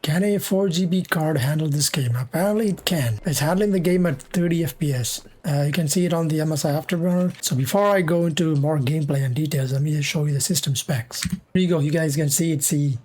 can a 4GB card handle this game? Apparently it can. It's handling the game at 30 FPS. You can see it on the MSI Afterburner. So before I go into more gameplay and details, let me just show you the system specs. Here you go. You guys can see it's the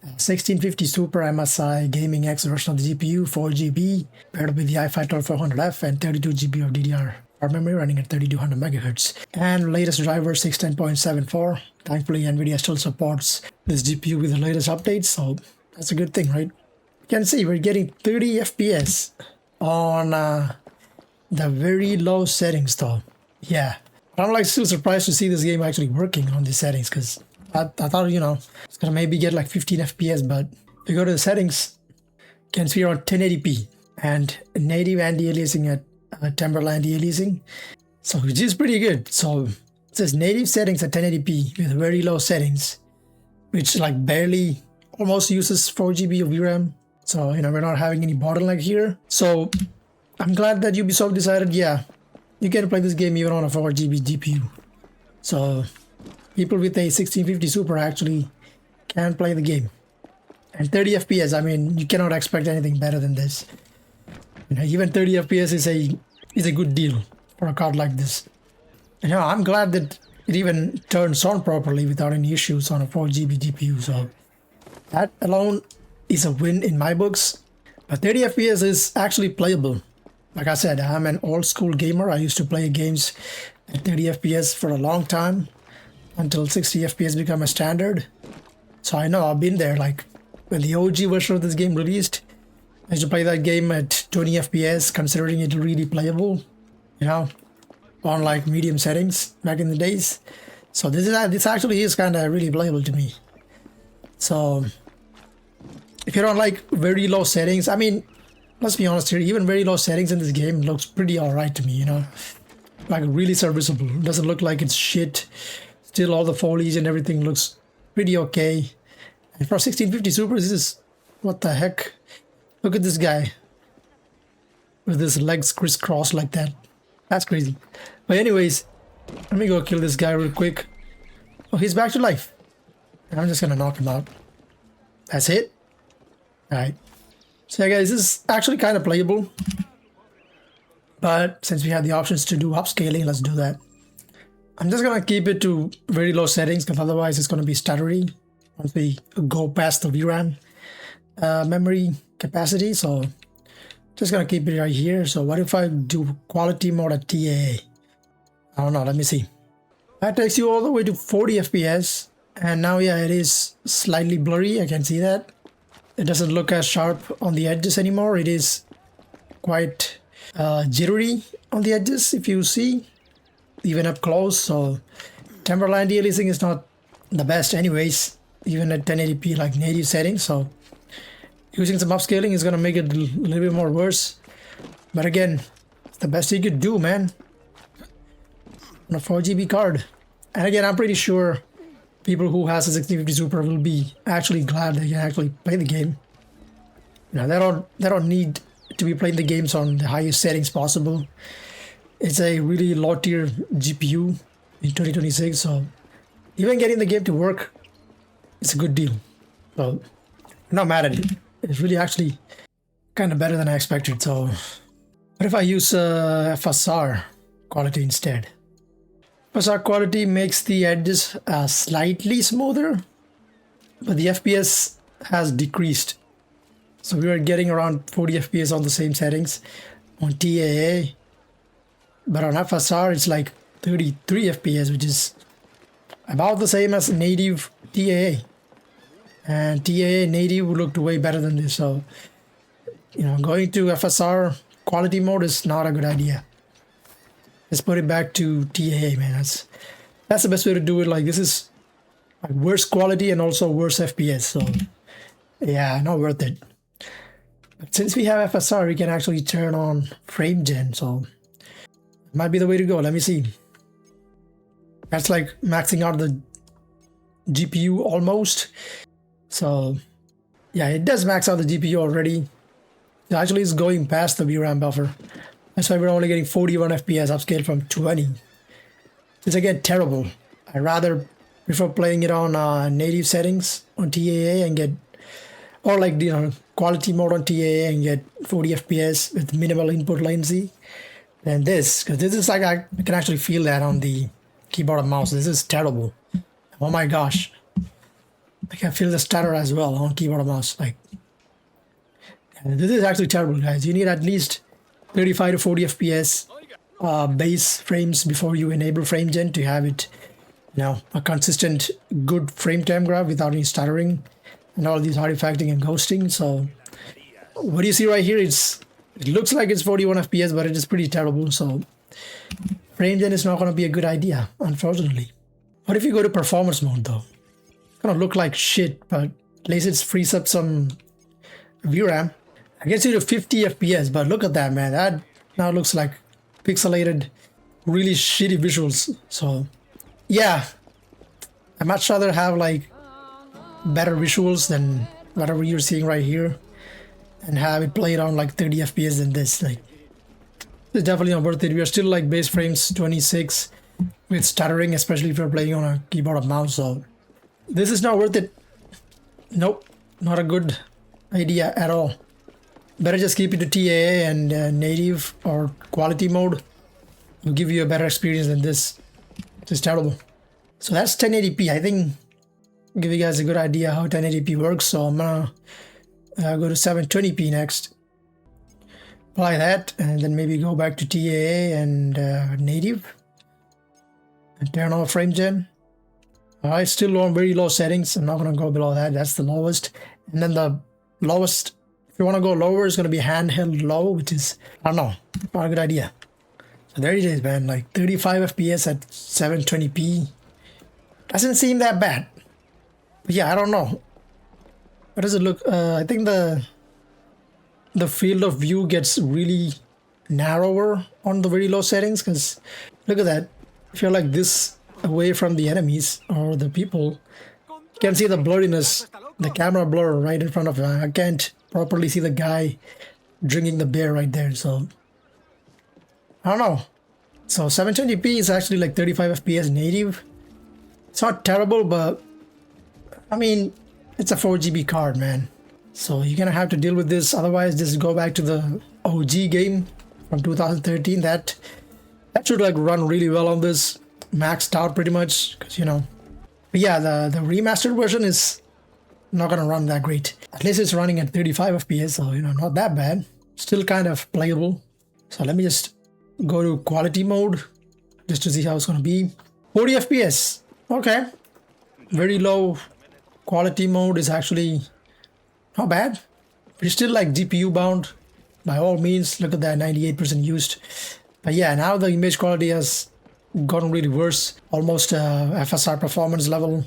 1650 Super MSI Gaming X version of the GPU, 4GB, paired with the i5-12400F and 32GB of DDR4 memory running at 3200 MHz. And latest driver 610.74. Thankfully, NVIDIA still supports this GPU with the latest updates, so that's a good thing, right? You can see we're getting 30 FPS on the very low settings though. Yeah, but I'm like still surprised to see this game actually working on these settings, because I thought, you know, it's gonna maybe get like 15 FPS, but if you go to the settings, you can see around 1080p and native anti-aliasing at temporal anti-aliasing, so which is pretty good. So it says native settings at 1080p with very low settings, which like barely almost uses 4GB of VRAM. So, you know, we're not having any bottleneck here. So I'm glad that Ubisoft decided, yeah, you can play this game even on a 4GB GPU. So people with a 1650 Super actually can play the game. And 30 FPS, I mean, you cannot expect anything better than this. You know, even 30 FPS is a good deal for a card like this. You know, I'm glad that it even turns on properly without any issues on a 4GB GPU. So that alone is a win in my books. But 30 FPS is actually playable. Like I said, I'm an old school gamer. I used to play games at 30 FPS for a long time until 60 FPS became a standard. So I know I've been there. Like when the OG version of this game released, I used to play that game at 20 FPS, considering it really playable, you know, on like medium settings back in the days. So this actually is kind of really playable to me. So if you don't like very low settings, I mean, let's be honest here, even very low settings in this game looks pretty alright to me, you know, like really serviceable. It doesn't look like it's shit. Still all the foliage and everything looks pretty okay. And for 1650 Super, this is, what the heck? Look at this guy with his legs crisscrossed like that. That's crazy. But anyways, let me go kill this guy real quick. Oh, he's back to life. I'm just gonna knock him out. That's it. Alright. So yeah guys, this is actually kind of playable. But since we have the options to do upscaling, let's do that. I'm just gonna keep it to very low settings, because otherwise it's gonna be stuttery once we go past the VRAM memory capacity. So just gonna keep it right here. So what if I do quality mode at TAA? I don't know, let me see. That takes you all the way to 40 FPS. And now, yeah, it is slightly blurry. I can see that. It doesn't look as sharp on the edges anymore. It is quite jittery on the edges, if you see, even up close. So temporal anti-aliasing is not the best anyways, even at 1080p like native settings. So using some upscaling is going to make it a little bit more worse. But again, it's the best you could do, man, on a 4GB card. And again, I'm pretty sure people who has a 1650 Super will be actually glad they can actually play the game. You know, they don't need to be playing the games on the highest settings possible. It's a really low tier GPU in 2026, so even getting the game to work is a good deal. So I'm not mad at it. It's really actually kind of better than I expected. So what if I use FSR quality instead? FSR quality makes the edges slightly smoother, but the FPS has decreased. So we were getting around 40 FPS on the same settings on TAA, but on FSR it's like 33 FPS, which is about the same as native TAA. And TAA native looked way better than this. So, you know, going to FSR quality mode is not a good idea. Let's put it back to TAA, man. That's the best way to do it. Like, this is like worse quality and also worse FPS. So yeah, not worth it. But since we have FSR, we can actually turn on frame gen. So it might be the way to go. Let me see. That's like maxing out the GPU almost. So yeah, it does max out the GPU already. It actually is going past the VRAM buffer. That's why we're only getting 41 FPS upscale from 20. It's again terrible. I rather prefer playing it on native settings on TAA and get or like, you know, quality mode on TAA and get 40 FPS with minimal input latency than this, because this is like, I can actually feel that on the keyboard and mouse. This is terrible. Oh my gosh. I can feel the stutter as well on keyboard and mouse. Like, this is actually terrible, guys. You need at least 35 to 40 FPS base frames before you enable frame gen to have it, you know, a consistent good frame time graph without any stuttering and all these artifacting and ghosting. So what you see right here, it looks like it's 41 FPS, but it is pretty terrible. So frame gen is not going to be a good idea, unfortunately. What if you go to performance mode though? It's going to look like shit, but at least it frees up some VRAM. I gets you to 50 FPS, but look at that, man. That now looks like pixelated, really shitty visuals. So yeah, I'd much rather have like better visuals than whatever you're seeing right here and have it played on like 30 FPS than this. Like, it's definitely not worth it. We are still like base frames 26 with stuttering, especially if you're playing on a keyboard and mouse. So this is not worth it. Nope, not a good idea at all. Better just keep it to TAA and native or quality mode. Will give you a better experience than this. It's terrible. So that's 1080p. I think I'll give you guys a good idea how 1080p works. So I'm gonna go to 720p next. Apply that and then maybe go back to TAA and native. And turn on frame gen. Alright, still on very low settings. I'm not gonna go below that. That's the lowest. And then the lowest, if you want to go lower, it's going to be handheld low, which is, I don't know, not a good idea. So there it is, man. Like 35 FPS at 720p. Doesn't seem that bad. But yeah, I don't know. What does it look? I think the field of view gets really narrower on the very low settings, because look at that. If you're like this away from the enemies or the people, you can see the blurriness, the camera blur right in front of you. I can't properly see the guy drinking the beer right there. So I don't know. So 720p is actually like 35 FPS native. It's not terrible, but I mean, it's a 4GB card, man. So you're gonna have to deal with this. Otherwise, just go back to the OG game from 2013. That should like run really well on this, maxed out pretty much, because you know. But yeah, the remastered version is not gonna run that great. At least it's running at 35 FPS, so you know, not that bad. Still kind of playable. So let me just go to quality mode just to see how it's gonna be. 40 FPS. Okay. Very low quality mode is actually not bad. But it's still like GPU bound by all means. Look at that, 98% used. But yeah, now the image quality has gotten really worse. Almost FSR performance level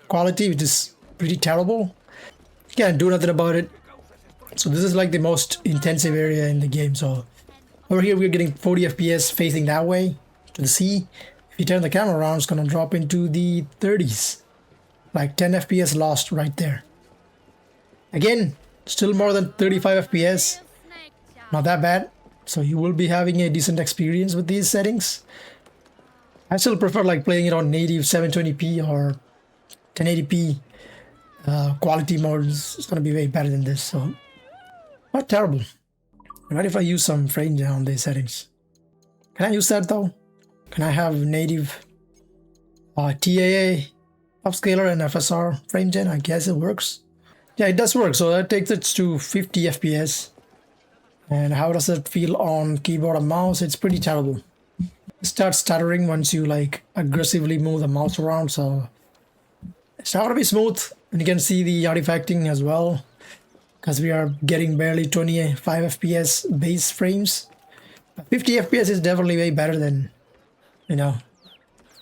quality, which is pretty terrible. You can't do nothing about it. So this is like the most intensive area in the game. So over here we're getting 40 FPS facing that way to the sea. If you turn the camera around, it's gonna drop into the 30s. Like 10 FPS lost right there. Again, still more than 35 FPS. Not that bad. So you will be having a decent experience with these settings. I still prefer like playing it on native 720p or 1080p quality modes. It's gonna be way better than this. So not terrible. What if I use some frame gen on these settings? Can I use that though? Can I have native TAA upscaler and FSR frame gen? I guess it works. Yeah, it does work. So that takes it to 50 FPS. And how does it feel on keyboard and mouse? It's pretty terrible. It starts stuttering once you like aggressively move the mouse around. So it's not gonna be smooth. And you can see the artifacting as well, because we are getting barely 25 FPS base frames. 50 FPS is definitely way better than, you know,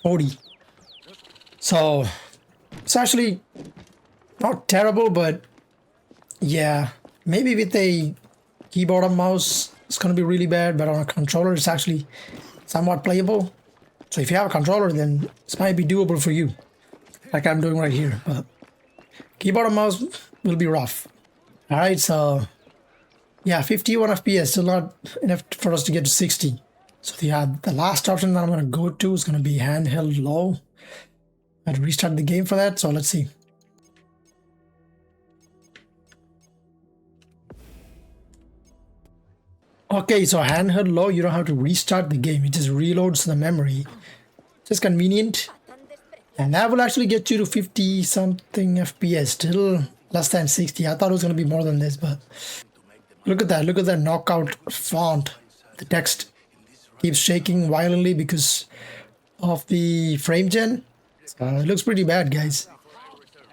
40. So it's actually not terrible, but yeah, maybe with a keyboard and mouse it's gonna be really bad, but on a controller it's actually somewhat playable. So if you have a controller, then this might be doable for you, like I'm doing right here. But keyboard and mouse will be rough. All right, so yeah, 51 FPS, still not enough for us to get to 60. So the last option that I'm gonna go to is gonna be handheld low. I'd restart the game for that, so let's see. Okay, so handheld low, you don't have to restart the game. It just reloads the memory. Just convenient. And that will actually get you to 50 something FPS, still less than 60. I thought it was going to be more than this, but look at that. Look at that knockout font. The text keeps shaking violently because of the frame gen. It looks pretty bad, guys.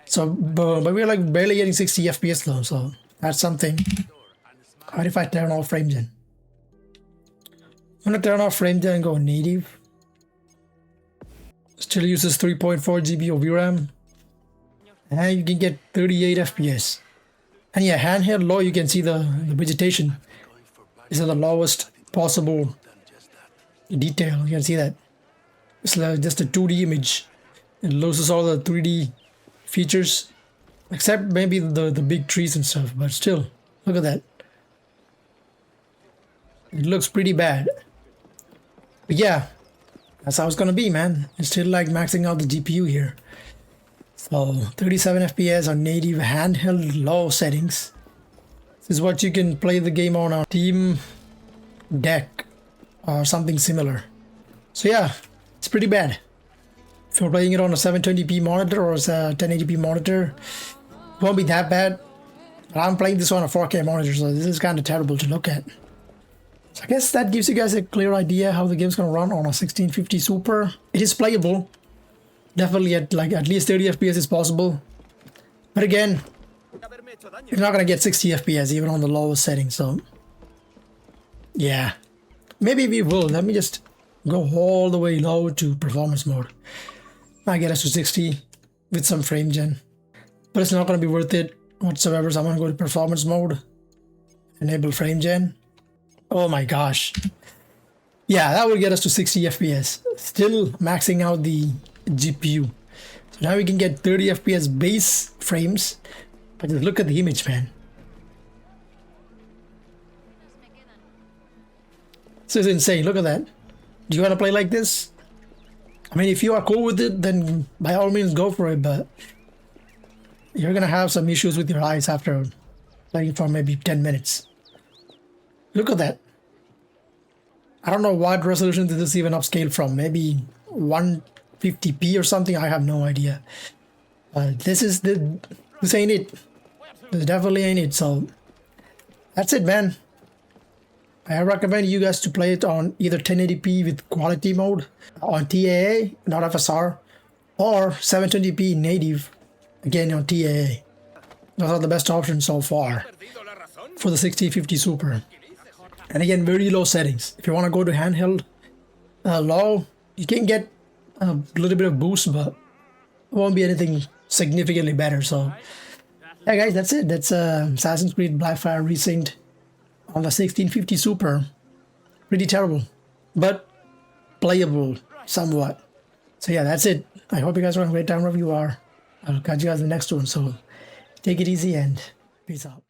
So, but we're like barely getting 60 FPS though, so that's something. What if I turn off frame gen? I'm gonna turn off frame gen and go native. Still uses 3.4 GB of VRAM. And you can get 38 FPS. And yeah, handheld low, you can see the vegetation is at the lowest possible detail. You can see that. It's like just a 2D image. It loses all the 3D features. Except maybe the big trees and stuff. But still, look at that. It looks pretty bad. But yeah, that's how it's gonna be, man. It's still like maxing out the GPU here. So 37 FPS on native handheld low settings. This is what you can play the game on Team Deck or something similar. So yeah, it's pretty bad. If you're playing it on a 720p monitor or a 1080p monitor, it won't be that bad. But I'm playing this on a 4K monitor, so this is kind of terrible to look at. So I guess that gives you guys a clear idea how the game's gonna run on a 1650 Super. It is playable. Definitely at least 30 FPS is possible. But again, you're not gonna get 60 FPS even on the lowest setting, so yeah. Maybe we will. Let me just go all the way low to performance mode. Might get us to 60 with some frame gen. But it's not gonna be worth it whatsoever, so I'm gonna go to performance mode. Enable frame gen. Oh my gosh. Yeah, that would get us to 60 FPS. Still maxing out the GPU. So now we can get 30 FPS base frames. But just look at the image, man. This is insane. Look at that. Do you want to play like this? I mean, if you are cool with it, then by all means go for it. But you're going to have some issues with your eyes after playing for maybe 10 minutes. Look at that. I don't know what resolution this is even upscaled from. Maybe 150p or something. I have no idea. This ain't it. This definitely ain't it. So that's it, man. I recommend you guys to play it on either 1080p with quality mode on TAA, not FSR, or 720p native, again on TAA. Those are the best options so far for the 1650 Super. And again, very low settings. If you want to go to handheld low, you can get a little bit of boost, but it won't be anything significantly better. So yeah, guys, that's it. That's Assassin's Creed Blackfire Resynced on the 1650 Super. Pretty terrible, but playable somewhat. So yeah, that's it. I hope you guys are having a great time wherever you are. I'll catch you guys in the next one. So take it easy and peace out.